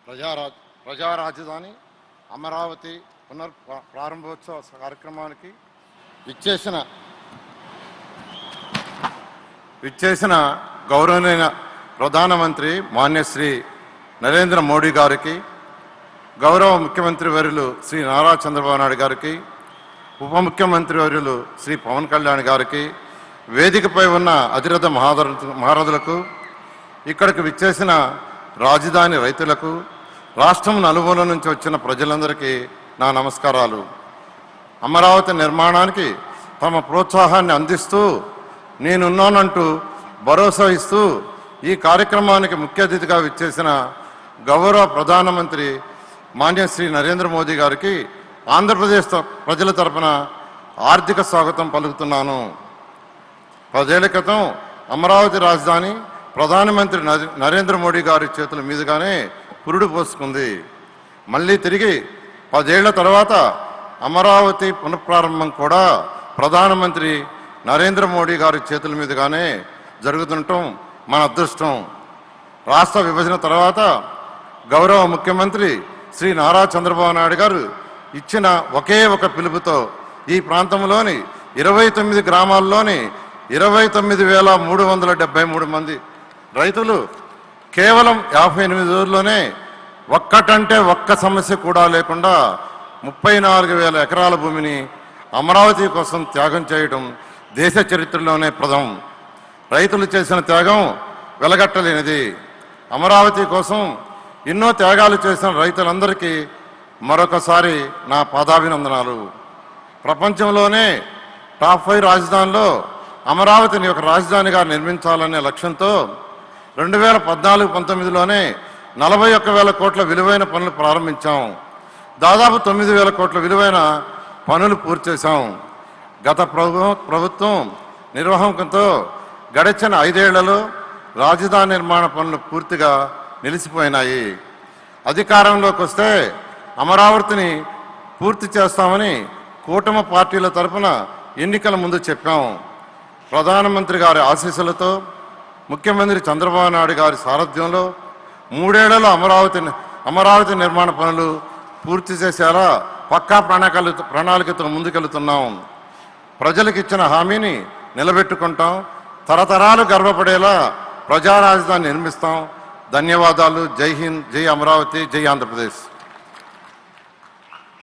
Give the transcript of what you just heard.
ప్రజా రాజధాని అమరావతి ప్రారంభోత్సవ కార్యక్రమానికి విచ్చేసిన గౌరవనీయ ప్రధానమంత్రి మాన్యశ్రీ నరేంద్ర మోడీ గారికి, గౌరవ ముఖ్యమంత్రి వర్యులు శ్రీ నారా చంద్రబాబు నాయుడు గారికి, ఉప ముఖ్యమంత్రి వర్యులు శ్రీ పవన్ కళ్యాణ్ గారికి, వేదికపై ఉన్న అధిరథ మహారథులకు, ఇక్కడికి విచ్చేసిన రాజధాని రైతులకు, రాష్ట్రం నలుమూల నుంచి వచ్చిన ప్రజలందరికీ నా నమస్కారాలు. అమరావతి నిర్మాణానికి తమ ప్రోత్సాహాన్ని అందిస్తూ నేనున్నానంటూ భరోసా ఇస్తూ ఈ కార్యక్రమానికి ముఖ్య అతిథిగా విచ్చేసిన గౌరవ ప్రధానమంత్రి మాన్యశ్రీ నరేంద్ర మోదీ గారికి ఆంధ్రప్రదేశ్ ప్రజల తరపున ఆర్థిక స్వాగతం పలుకుతున్నాను. 10 ఏళ్ల క్రితం అమరావతి రాజధాని ప్రధానమంత్రి నరేంద్ర మోడీ గారి చేతుల మీదుగానే పురుడు పోసుకుంది. మళ్ళీ తిరిగి 10 ఏళ్ల తర్వాత అమరావతి పునఃప్రారంభం కూడా ప్రధానమంత్రి నరేంద్ర మోడీ గారి చేతుల మీదుగానే జరుగుతుండటం మన అదృష్టం. రాష్ట్ర విభజన తర్వాత గౌరవ ముఖ్యమంత్రి శ్రీ నారా చంద్రబాబు నాయుడు గారు ఇచ్చిన ఒకే ఒక పిలుపుతో ఈ ప్రాంతంలోని 29 గ్రామాల్లోని 29,373 మంది రైతులు కేవలం 58 రోజుల్లోనే ఒక్కటంటే ఒక్క సమస్య కూడా లేకుండా 34,000 ఎకరాల భూమిని అమరావతి కోసం త్యాగం చేయడం దేశ చరిత్రలోనే ప్రథమం. రైతులు చేసిన త్యాగం వెలగట్టలేనిది. అమరావతి కోసం ఎన్నో త్యాగాలు చేసిన రైతులందరికీ మరొకసారి నా పాదాభినందనాలు. ప్రపంచంలోనే టాప్ 5 రాజధానిలో అమరావతిని ఒక రాజధానిగా నిర్మించాలనే లక్ష్యంతో 2014-19లోనే 41,000 కోట్ల విలువైన పనులు ప్రారంభించాం. దాదాపు 9,000 కోట్ల విలువైన పనులు పూర్తి చేశాం. గత ప్రభుత్వం నిర్వాహకంతో గడిచిన 5 ఏళ్లలో రాజధాని నిర్మాణ పనులు పూర్తిగా నిలిచిపోయినాయి. అధికారంలోకి వస్తే అమరావతిని పూర్తి చేస్తామని కూటమి పార్టీల తరఫున ఎన్నికల ముందు చెప్పాం. ప్రధానమంత్రి గారి ఆశీస్సులతో ముఖ్యమంత్రి చంద్రబాబు నాయుడు గారి సారథ్యంలో 3 ఏళ్లలో అమరావతి నిర్మాణ పనులు పూర్తి చేసేలా పక్కా ప్రణాళికతో ముందుకెళ్తున్నాం. ప్రజలకు ఇచ్చిన హామీని నిలబెట్టుకుంటాం. తరతరాలు గర్వపడేలా ప్రజా రాజధాని నిర్మిస్తాం. ధన్యవాదాలు. జై హింద్, జై అమరావతి, జై ఆంధ్రప్రదేశ్.